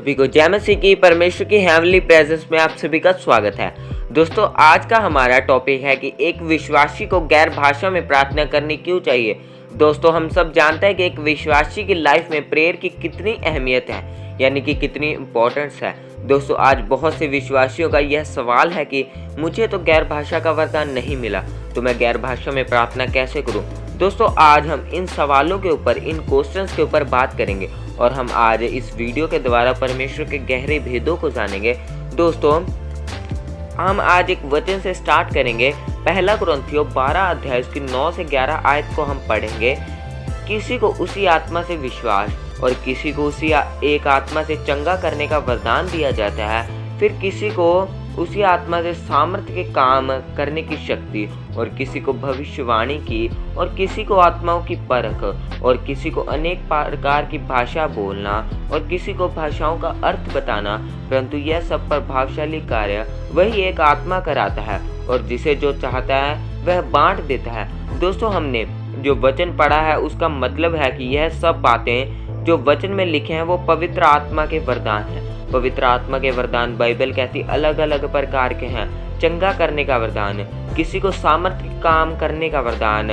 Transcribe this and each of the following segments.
सभी को जय मसीह की परमेश्वर की हेवनली प्रेजेंस में आप सभी का स्वागत है। दोस्तों, आज का हमारा टॉपिक है कि एक विश्वासी को गैर भाषा में प्रार्थना करनी क्यों चाहिए। दोस्तों, हम सब जानते हैं कि एक विश्वासी की लाइफ में प्रेयर की कितनी अहमियत है, यानी कि कितनी इम्पोर्टेंस है। दोस्तों, आज बहुत से विश्वासियों का यह सवाल है कि मुझे तो गैर भाषा का वरदान नहीं मिला, तो मैं गैर भाषा में प्रार्थना कैसे करूं। दोस्तों, आज हम इन सवालों के ऊपर, इन क्वेश्चंस के ऊपर बात करेंगे और हम आज इस वीडियो के द्वारा परमेश्वर के गहरे भेदों को जानेंगे। दोस्तों, हम आज एक वचन से स्टार्ट करेंगे। पहला कुरिन्थियों 12 अध्याय की 9 से 11 आयत को हम पढ़ेंगे। किसी को उसी आत्मा से विश्वास और किसी को उसी एक आत्मा से चंगा करने का वरदान दिया जाता है, फिर किसी को उसी आत्मा से सामर्थ्य के काम करने की शक्ति, और किसी को भविष्यवाणी की, और किसी को आत्माओं की परख, और किसी को अनेक प्रकार की भाषा बोलना, और किसी को भाषाओं का अर्थ बताना। परंतु यह सब प्रभावशाली कार्य वही एक आत्मा कराता है, और जिसे जो चाहता है वह बांट देता है। दोस्तों, हमने जो वचन पढ़ा है उसका मतलब है कि यह सब बातें जो वचन में लिखे हैं वो पवित्र आत्मा के वरदान हैं। पवित्र आत्मा के वरदान बाइबल कहती अलग अलग प्रकार के हैं। चंगा करने का वरदान, किसी को सामर्थ्य काम करने का वरदान,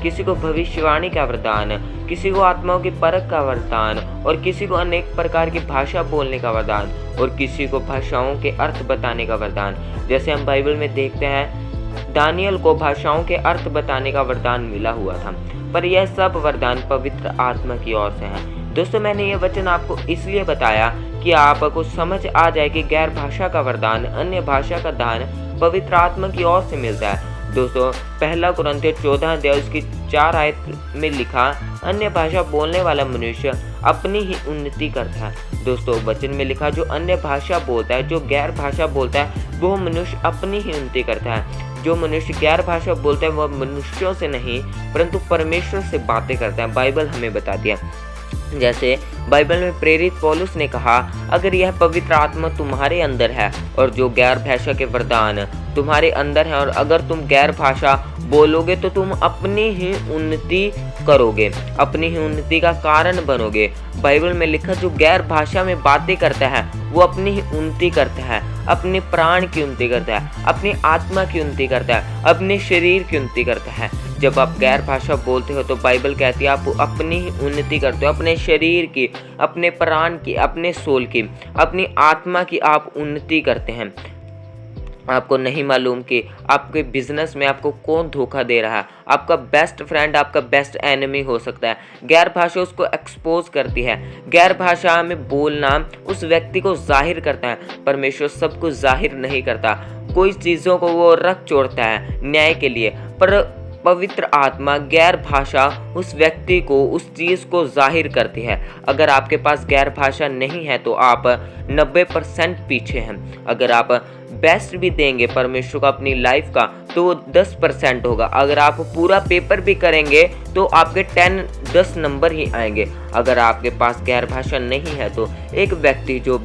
किसी को भविष्यवाणी का वरदान, किसी को आत्माओं की परख का वरदान, और किसी को अनेक प्रकार की भाषा बोलने का वरदान, और किसी को भाषाओं के अर्थ बताने का वरदान। जैसे हम बाइबल में देखते हैं, दानियल को भाषाओं के अर्थ बताने का वरदान मिला हुआ था, पर यह सब वरदान पवित्र आत्मा की ओर से हैं। दोस्तों, मैंने ये वचन आपको इसलिए बताया कि आपको समझ आ जाए कि गैर भाषा का वरदान, अन्य भाषा का दान पवित्र आत्मा की ओर से मिलता है। दोस्तों, पहला कुरिन्थियों 14 अध्याय उसकी 4 आयत में लिखा, अन्य भाषा बोलने वाला मनुष्य अपनी ही उन्नति करता है। दोस्तों, वचन में लिखा जो अन्य भाषा बोलता है, जो गैर भाषा बोलता है, वो मनुष्य अपनी ही उन्नति करता है। जो मनुष्य गैर भाषा बोलता है वह मनुष्यों से नहीं परंतु परमेश्वर से बातें करता है। बाइबल हमें बताती है, जैसे बाइबल में प्रेरित पौलुस ने कहा, अगर यह पवित्र आत्मा तुम्हारे अंदर है और जो गैर भाषा के वरदान तुम्हारे अंदर है, और अगर तुम गैर भाषा बोलोगे तो तुम अपनी ही उन्नति करोगे, अपनी ही उन्नति का कारण बनोगे। बाइबल में लिखा जो गैर भाषा में बातें करता है वो अपनी ही उन्नति करता है, अपने प्राण की उन्नति करता है, अपनी आत्मा की उन्नति करता है, अपने शरीर की उन्नति करता है। जब आप गैर भाषा बोलते हो तो बाइबल कहती है आप अपनी ही उन्नति करते हो, अपने शरीर की, अपने प्राण की, अपने सोल की, अपनी आत्मा की आप उन्नति करते हैं। आपको नहीं मालूम कि आपके बिजनेस में आपको कौन धोखा दे रहा है। आपका बेस्ट फ्रेंड आपका बेस्ट एनिमी हो सकता है। गैर भाषा उसको एक्सपोज करती है। गैर भाषा में बोलना उस व्यक्ति को जाहिर करता है। परमेश्वर सब कुछ जाहिर नहीं करता, कोई चीज़ों को वो रख छोड़ता है न्याय के लिए, पर पवित्र आत्मा गैर भाषा उस व्यक्ति को, उस चीज़ को जाहिर करती है। अगर आपके पास गैर भाषा नहीं है तो आप 90% पीछे हैं। अगर आप बेस्ट भी देंगे परमेश्वर को अपनी लाइफ का तो वो 10% होगा। अगर आप पूरा पेपर भी करेंगे तो आपके 10 नंबर ही आएंगे। अगर आपके पास गैर भाषा नहीं है तो एक व्यक्ति जो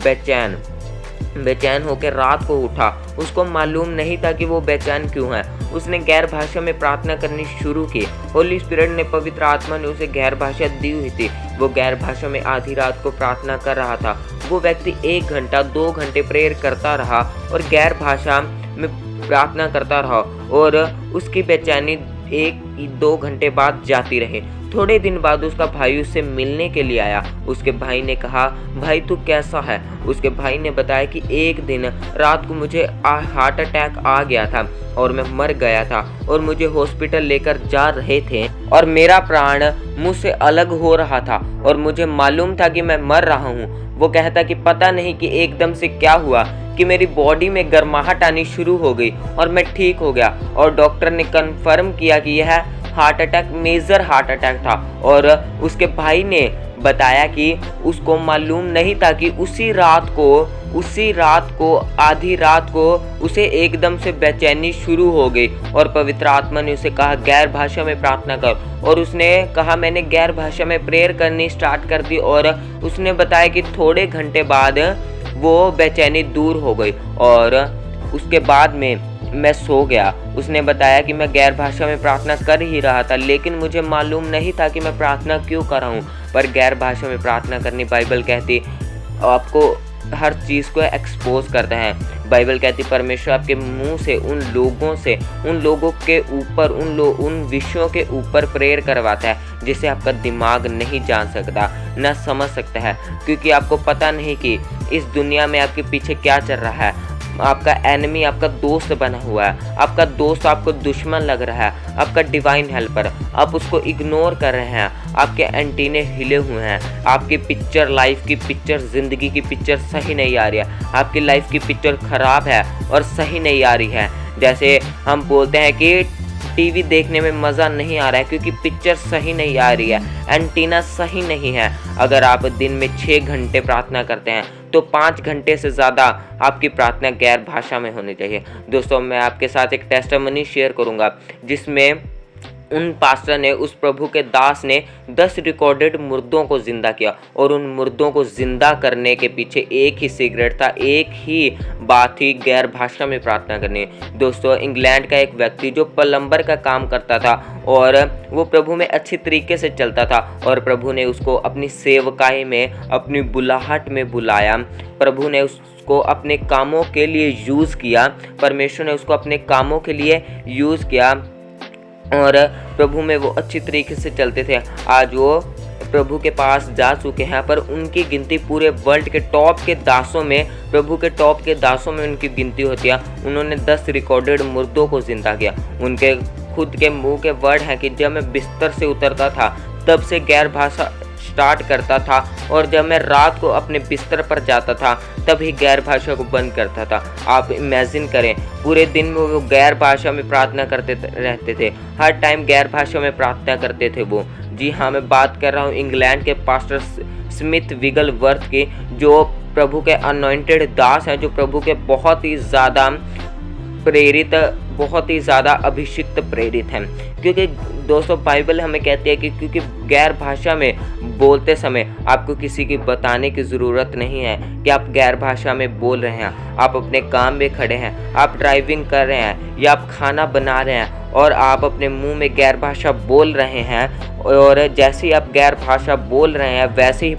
बेचैन होकर रात को उठा, उसको मालूम नहीं था कि वो बेचैन क्यों है, उसने गैर भाषा में प्रार्थना करनी शुरू की। होली स्पिरिट ने, पवित्र आत्मा ने उसे गैर भाषा दी हुई थी। वो गैर भाषा में आधी रात को प्रार्थना कर रहा था। वो व्यक्ति 1 घंटा 2 घंटे प्रेयर करता रहा और गैर भाषा में प्रार्थना करता रहा, और उसकी बेचैनी 1-2 घंटे बाद जाती रही। थोड़े दिन बाद उसका भाई उससे मिलने के लिए आया। उसके भाई ने कहा, भाई तू कैसा है? उसके भाई ने बताया कि एक दिन रात को मुझे हार्ट अटैक आ गया था और मैं मर गया था, और मुझे हॉस्पिटल लेकर जा रहे थे और मेरा प्राण मुझसे अलग हो रहा था और मुझे मालूम था कि मैं मर रहा हूँ। वो कहता कि पता नहीं कि एकदम से क्या हुआ कि मेरी बॉडी में गर्माहट आनी शुरू हो गई और मैं ठीक हो गया, और डॉक्टर ने कंफर्म किया कि यह heart attack, major heart attack था। और उसके भाई ने बताया कि उसको मालूम नहीं था कि उसी रात को आधी रात को उसे एकदम से बेचैनी शुरू हो गई, और पवित्र आत्मा ने उसे कहा गैर भाषा में प्रार्थना कर, और उसने कहा मैंने गैर भाषा में प्रेयर करनी स्टार्ट कर दी, और उसने बताया कि थोड़े घंटे बाद वो बेचैनी दूर हो गई, और उसके बाद में मैं सो गया। उसने बताया कि मैं गैर भाषा में प्रार्थना कर ही रहा था, लेकिन मुझे मालूम नहीं था कि मैं प्रार्थना क्यों कर रहा हूँ। पर गैर भाषा में प्रार्थना करनी, बाइबल कहती आपको हर चीज़ को एक्सपोज करता है। बाइबल कहती है परमेश्वर आपके मुंह से उन लोगों के ऊपर उन विषयों के ऊपर प्रेयर करवाता है जिसे आपका दिमाग नहीं जान सकता, ना समझ सकता है, क्योंकि आपको पता नहीं कि इस दुनिया में आपके पीछे क्या चल रहा है। आपका एनिमी आपका दोस्त बना हुआ है, आपका दोस्त आपको दुश्मन लग रहा है, आपका डिवाइन हेल्पर, आप उसको इग्नोर कर रहे हैं, आपके एंटीने हिले हुए हैं, आपकी पिक्चर, लाइफ की पिक्चर, ज़िंदगी की पिक्चर सही नहीं आ रही है, आपकी लाइफ की पिक्चर ख़राब है और सही नहीं आ रही है। जैसे हम बोलते हैं कि टीवी देखने में मज़ा नहीं आ रहा है क्योंकि पिक्चर सही नहीं आ रही है, एंटीना सही नहीं है। अगर आप दिन में 6 घंटे प्रार्थना करते हैं तो 5 घंटे से ज़्यादा आपकी प्रार्थना गैर भाषा में होनी चाहिए। दोस्तों, मैं आपके साथ एक टेस्टिमनी शेयर करूंगा जिसमें उन पास्टर ने, उस प्रभु के दास ने 10 रिकॉर्डेड मुर्दों को ज़िंदा किया, और उन मुर्दों को ज़िंदा करने के पीछे एक ही सीक्रेट था, एक ही बात थी, गैर भाषा में प्रार्थना करनी। दोस्तों, इंग्लैंड का एक व्यक्ति जो प्लम्बर का काम करता था और वो प्रभु में अच्छी तरीके से चलता था, और प्रभु ने उसको अपनी सेवकाई में, अपनी बुलाहट में बुलाया। प्रभु ने उसको अपने कामों के लिए यूज़ किया, परमेश्वर ने उसको अपने कामों के लिए यूज़ किया, और प्रभु में वो अच्छी तरीके से चलते थे। आज वो प्रभु के पास जा चुके हैं, पर उनकी गिनती पूरे वर्ल्ड के टॉप के दासों में, प्रभु के टॉप के दासों में उनकी गिनती होती है। उन्होंने 10 रिकॉर्डेड मुर्दों को जिंदा किया। उनके खुद के मुंह के वर्ड हैं कि जब मैं बिस्तर से उतरता था तब से गैर भाषा स्टार्ट करता था, और जब मैं रात को अपने बिस्तर पर जाता था तभी गैर भाषा को बंद करता था। आप इमेजिन करें, पूरे दिन में वो गैर भाषा में प्रार्थना करते रहते थे, हर टाइम गैर भाषा में प्रार्थना करते थे वो। जी हाँ, मैं बात कर रहा हूँ इंग्लैंड के पास्टर स्मिथ विगलवर्थ की, जो प्रभु के अनॉइंटेड दास हैं, जो प्रभु के बहुत ही ज़्यादा प्रेरित, बहुत ही ज़्यादा अभिषिक्त प्रेरित हैं। क्योंकि दोस्तों, बाइबल हमें कहती है कि क्योंकि गैर भाषा में बोलते समय आपको किसी की बताने की ज़रूरत नहीं है कि आप गैर भाषा में बोल रहे हैं। आप अपने काम में खड़े हैं, आप ड्राइविंग कर रहे हैं या आप खाना बना रहे हैं और आप अपने मुंह में गैर भाषा बोल रहे हैं, और जैसे ही आप गैर भाषा बोल रहे हैं वैसे ही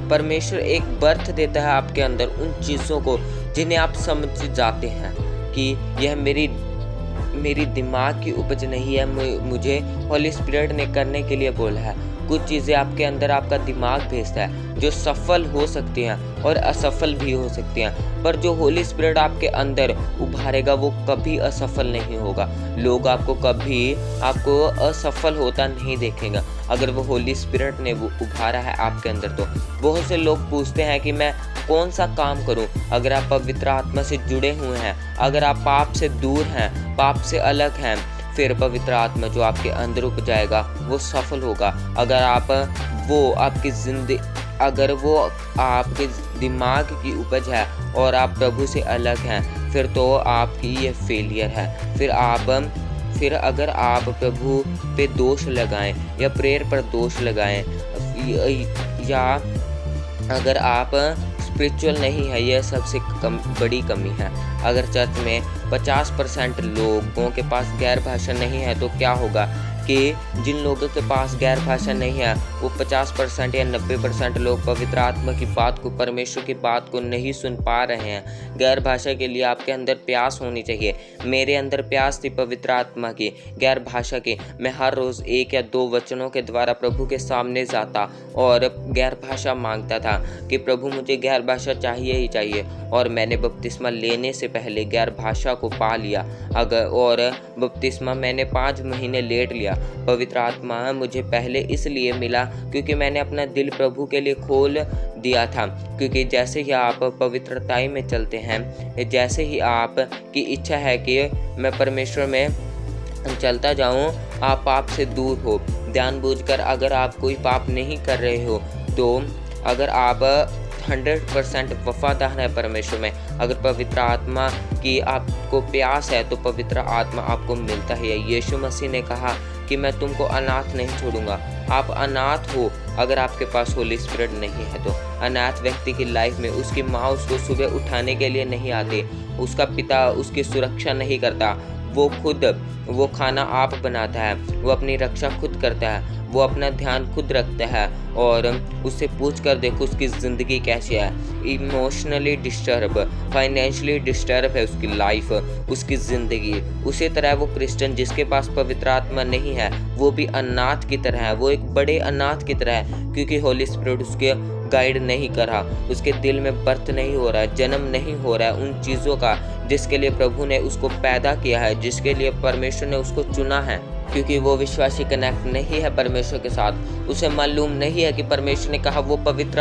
परमेश्वर एक बर्थ देता है आपके अंदर उन चीज़ों को जिन्हें आप समझ जाते हैं कि यह मेरी दिमाग की उपज नहीं है, मुझे होली स्पिरिट ने करने के लिए बोला है। कुछ चीज़ें आपके अंदर आपका दिमाग भेजता है जो सफल हो सकती हैं और असफल भी हो सकती हैं, पर जो होली स्पिरिट आपके अंदर उभारेगा वो कभी असफल नहीं होगा। लोग आपको असफल होता नहीं देखेंगे अगर वो होली स्पिरिट ने वो उभारा है आपके अंदर। तो बहुत से लोग पूछते हैं कि मैं कौन सा काम करूं? अगर आप पवित्र आत्मा से जुड़े हुए हैं, अगर आप पाप से दूर हैं, पाप से अलग हैं, फिर पवित्र आत्मा जो आपके अंदर उपजाएगा वो सफल होगा। अगर वो आपके दिमाग की उपज है और आप प्रभु से अलग हैं, फिर तो आपकी ये फेलियर है। फिर अगर आप प्रभु पे दोष लगाएं या प्रेयर पर दोष लगाएं, या अगर आप स्पिरिचुअल नहीं है, यह सबसे बड़ी कमी है। अगर चर्च में 50% लोगों के पास गैर भाषा नहीं है तो क्या होगा कि जिन लोगों के पास गैर भाषा नहीं है वो 50% या 90% लोग पवित्र आत्मा की बात को, परमेश्वर की बात को नहीं सुन पा रहे हैं। गैर भाषा के लिए आपके अंदर प्यास होनी चाहिए। मेरे अंदर प्यास थी पवित्र आत्मा की, गैर भाषा की। मैं हर रोज़ 1 या 2 वचनों के द्वारा प्रभु के सामने जाता और गैर भाषा मांगता था कि प्रभु मुझे गैर भाषा चाहिए ही चाहिए। और मैंने बपतिस्मा लेने से पहले गैर भाषा को पा लिया। और बपतिस्मा मैंने 5 महीने लेट लिया। पवित्र आत्मा मुझे पहले इसलिए मिला क्योंकि मैंने अपना दिल प्रभु के लिए खोल दिया था। क्योंकि जैसे ही आप पवित्रताई में चलते हैं, जैसे ही आप की इच्छा है कि मैं परमेश्वर में चलता जाऊं, आप पाप से दूर हो। जानबूझकर अगर आप कोई पाप नहीं कर रहे हो, तो अगर आप 100% वफादार है परमेश्वर में, अगर पवित्र आत्मा की आपको प्यास है तो पवित्र आत्मा आपको मिलता है। यीशु मसीह ने कहा कि मैं तुमको अनाथ नहीं छोड़ूंगा। आप अनाथ हो अगर आपके पास होली स्पिरिट नहीं है तो। अनाथ व्यक्ति की लाइफ में उसकी माँ उसको सुबह उठाने के लिए नहीं आती, उसका पिता उसकी सुरक्षा नहीं करता, वो खुद वो खाना आप बनाता है, वो अपनी रक्षा खुद करता है, वो अपना ध्यान खुद रखता है। और उससे पूछ कर देखो उसकी ज़िंदगी कैसी है। इमोशनली डिस्टर्ब, फाइनेंशियली डिस्टर्ब है उसकी लाइफ, उसकी ज़िंदगी। उसी तरह वो क्रिश्चियन जिसके पास पवित्र आत्मा नहीं है, वो भी अनाथ की तरह है, वो एक बड़े अनाथ की तरह है, क्योंकि होली स्पिरिट उसके गाइड नहीं कर रहा, उसके दिल में बर्थ नहीं हो रहा है, जन्म नहीं हो रहा है उन चीज़ों का जिसके लिए प्रभु ने उसको पैदा किया है, जिसके लिए परमेश्वर ने उसको चुना है। क्योंकि वो विश्वासी कनेक्ट नहीं है परमेश्वर के साथ, उसे मालूम नहीं है कि परमेश्वर ने कहा वो पवित्र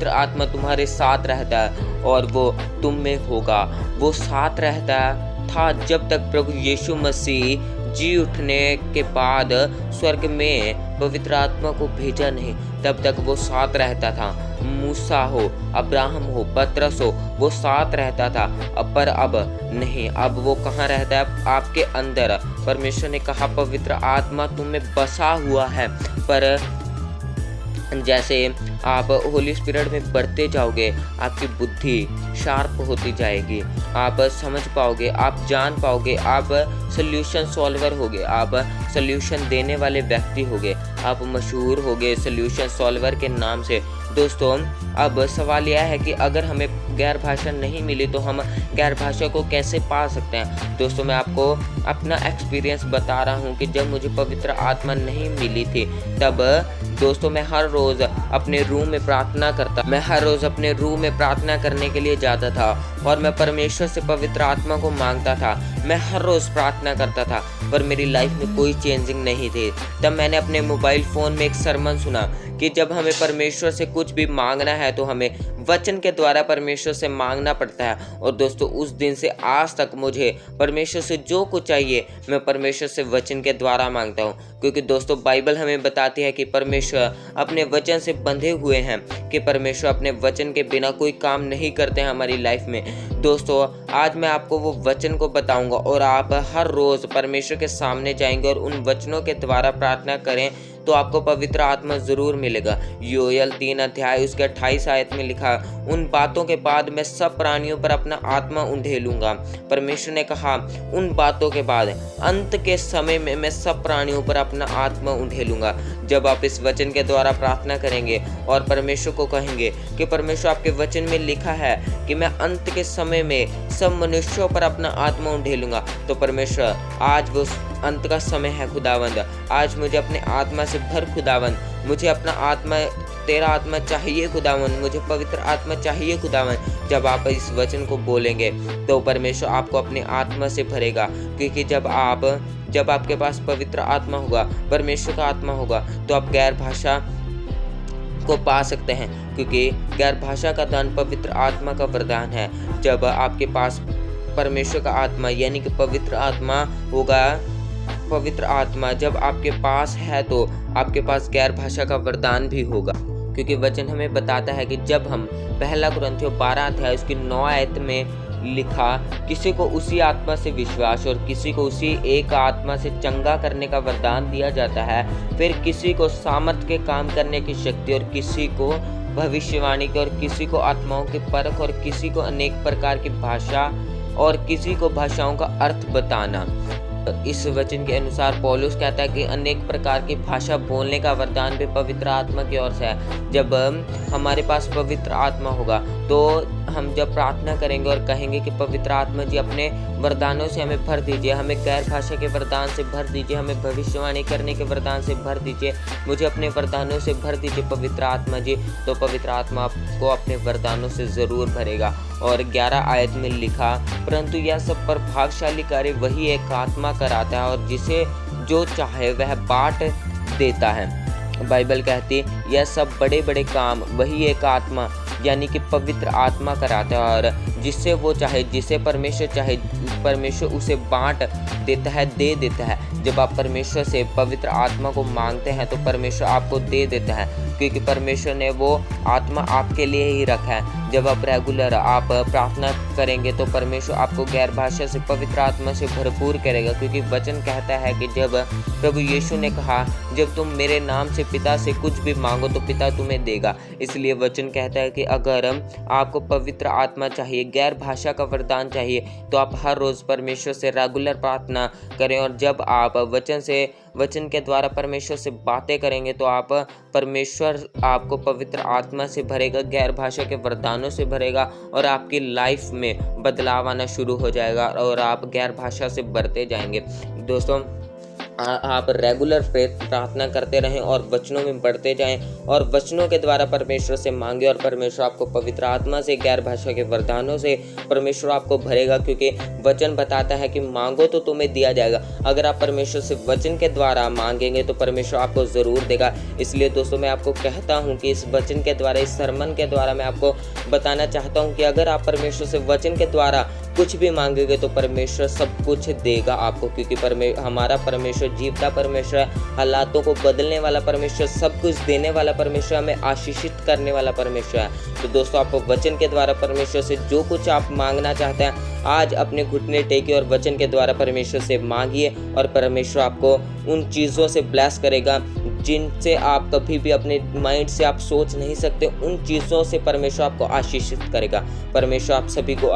आत्मा तुम्हारे साथ रहता है और वो तुम में होगा। वो साथ रहता था जब तक प्रभु यीशु मसीह जी उठने के बाद स्वर्ग में पवित्र आत्मा को भेजा नहीं, तब तक वो साथ रहता था। मूसा हो, अब्राहम हो, पतरस हो, वो साथ रहता था। पर अब नहीं, अब वो कहाँ रहता है? आपके अंदर। परमेश्वर ने कहा पवित्र आत्मा तुम में बसा हुआ है। पर जैसे आप होली स्पिरिट में बढ़ते जाओगे, आपकी बुद्धि शार्प होती जाएगी, आप समझ पाओगे, आप जान पाओगे, आप सोल्यूशन सॉल्वर होगे, आप सोल्यूशन देने वाले व्यक्ति होगे, आप मशहूर होगे सोल्यूशन सॉल्वर के नाम से। दोस्तों, अब सवाल यह है कि अगर हमें गैर भाषा नहीं मिली तो हम गैर भाषा को कैसे पा सकते हैं? दोस्तों, मैं आपको अपना एक्सपीरियंस बता रहा हूँ कि जब मुझे पवित्र आत्मा नहीं मिली थी, तब दोस्तों मैं हर रोज़ अपने रूम में प्रार्थना करने के लिए जाता था और मैं परमेश्वर से पवित्र आत्मा को मांगता था। मैं हर रोज़ प्रार्थना करता था, पर मेरी लाइफ में कोई चेंजिंग नहीं थी। तब मैंने अपने मोबाइल फ़ोन में एक सरमन सुना कि जब हमें परमेश्वर से कुछ भी मांगना है तो हमें वचन के द्वारा परमेश्वर से मांगना पड़ता है। और दोस्तों, उस दिन से आज तक मुझे परमेश्वर से जो कुछ चाहिए मैं परमेश्वर से वचन के द्वारा मांगता हूँ, क्योंकि दोस्तों बाइबल हमें बताती है कि परमेश्वर अपने वचन से बंधे हुए हैं, कि परमेश्वर अपने वचन के बिना कोई काम नहीं करते हैं हमारी लाइफ में। दोस्तों, आज मैं आपको वो वचन को बताऊंगा और आप हर रोज़ परमेश्वर के सामने जाएंगे और उन वचनों के द्वारा प्रार्थना करें तो आपको पवित्र आत्मा जरूर मिलेगा। योएल 3 अध्याय उसके 28 आयत में लिखा, उन बातों के बाद मैं सब प्राणियों पर अपना आत्मा उंडेलूंगा। परमेश्वर ने कहा उन बातों के बाद अंत के समय में मैं सब प्राणियों पर अपना आत्मा उंडेलूंगा। जब आप इस वचन के द्वारा प्रार्थना करेंगे और परमेश्वर को कहेंगे कि परमेश्वर आपके वचन में लिखा है कि मैं अंत के समय में सब मनुष्यों पर अपना आत्मा उंडेलूंगा, तो परमेश्वर आज वो अंत का समय है खुदावंद, आज मुझे अपने आत्मा से भर खुदावंद, मुझे अपना आत्मा, तेरा आत्मा चाहिए खुदावंद, मुझे पवित्र आत्मा चाहिए खुदावंद। जब आप इस वचन को बोलेंगे तो परमेश्वर आपको अपने आत्मा से भरेगा, क्योंकि जब आपके पास पवित्र आत्मा होगा, परमेश्वर का आत्मा होगा, तो आप गैर भाषा को पा सकते हैं, क्योंकि गैर भाषा का दान पवित्र आत्मा का वरदान है। जब आपके पास परमेश्वर का आत्मा यानी कि पवित्र आत्मा होगा, पवित्र आत्मा जब आपके पास है तो आपके पास गैर भाषा का वरदान भी होगा, क्योंकि वचन हमें बताता है कि जब हम 1 कुरिन्थियों 12 अध्याय उसकी 9 आयत में लिखा, किसी को उसी आत्मा से विश्वास और किसी को उसी एक आत्मा से चंगा करने का वरदान दिया जाता है, फिर किसी को सामर्थ के काम करने की शक्ति और किसी को भविष्यवाणी की और किसी को आत्माओं की परख और किसी को अनेक प्रकार की भाषा और किसी को भाषाओं का अर्थ बताना। इस वचन के अनुसार पौलुस कहता है कि अनेक प्रकार की भाषा बोलने का वरदान भी पवित्र आत्मा की ओर से है। जब हमारे पास पवित्र आत्मा होगा तो हम जब प्रार्थना करेंगे और कहेंगे कि पवित्र आत्मा जी अपने वरदानों से हमें भर दीजिए, हमें गैर भाषा के वरदान से भर दीजिए, हमें भविष्यवाणी करने के वरदान से भर दीजिए, मुझे अपने वरदानों से भर दीजिए पवित्र आत्मा जी, तो पवित्र आत्मा आपको अपने वरदानों से ज़रूर भरेगा। और 11 आयत में लिखा, परंतु यह सब प्रभावशाली कार्य वही एक आत्मा कराता है और जिसे जो चाहे वह बांट देता है। बाइबल कहती है यह सब बड़े बड़े काम वही एक आत्मा यानी कि पवित्र आत्मा कराता है और जिससे वो चाहे, जिसे परमेश्वर चाहे, परमेश्वर उसे बांट देता है, दे देता है। जब आप परमेश्वर से पवित्र आत्मा को मांगते हैं तो परमेश्वर आपको दे देता है, क्योंकि परमेश्वर ने वो आत्मा आपके लिए ही रखा है। जब आप रेगुलर आप प्रार्थना करेंगे तो परमेश्वर आपको गैर भाषा से पवित्र आत्मा से भरपूर करेगा, क्योंकि वचन कहता है कि जब प्रभु यीशु ने कहा, जब तुम मेरे नाम से पिता से कुछ भी मांगो तो पिता तुम्हें देगा। इसलिए वचन कहता है कि अगर आपको पवित्र आत्मा चाहिए, गैर भाषा का वरदान चाहिए, तो आप हर रोज़ परमेश्वर से रेगुलर प्रार्थना करें। और जब आप वचन के द्वारा परमेश्वर से बातें करेंगे तो आप परमेश्वर आपको पवित्र आत्मा से भरेगा, गैर भाषा के वरदानों से भरेगा, और आपकी लाइफ में बदलाव आना शुरू हो जाएगा और आप गैर भाषा से बढ़ते जाएंगे। दोस्तों, आप रेगुलर प्रार्थना करते रहें और वचनों में बढ़ते जाएं और वचनों के द्वारा परमेश्वर से मांगे, और परमेश्वर आपको पवित्र आत्मा से, गैर भाषा के वरदानों से परमेश्वर आपको भरेगा, क्योंकि वचन बताता है कि मांगो तो तुम्हें दिया जाएगा। अगर आप परमेश्वर से वचन के द्वारा मांगेंगे तो परमेश्वर आपको ज़रूर देगा। इसलिए दोस्तों, मैं आपको कहता हूँ कि इस वचन के द्वारा, इस सरमन के द्वारा मैं आपको बताना चाहता हूँ कि अगर आप परमेश्वर से वचन के द्वारा कुछ भी मांगेंगे तो परमेश्वर सब कुछ देगा आपको, क्योंकि हमारा परमेश्वर जीवता परमेश्वर है, हालातों को बदलने वाला परमेश्वर, सब कुछ देने वाला परमेश्वर, हमें आशीषित करने वाला परमेश्वर है। तो दोस्तों, आप वचन के द्वारा परमेश्वर से जो कुछ आप मांगना चाहते हैं, आज अपने घुटने टेके और वचन के द्वारा परमेश्वर से मांगिए, और परमेश्वर आपको उन चीज़ों से ब्लेस करेगा जिनसे आप कभी भी अपने माइंड से आप सोच नहीं सकते। उन चीज़ों से परमेश्वर आपको आशीषित करेगा। परमेश्वर आप सभी को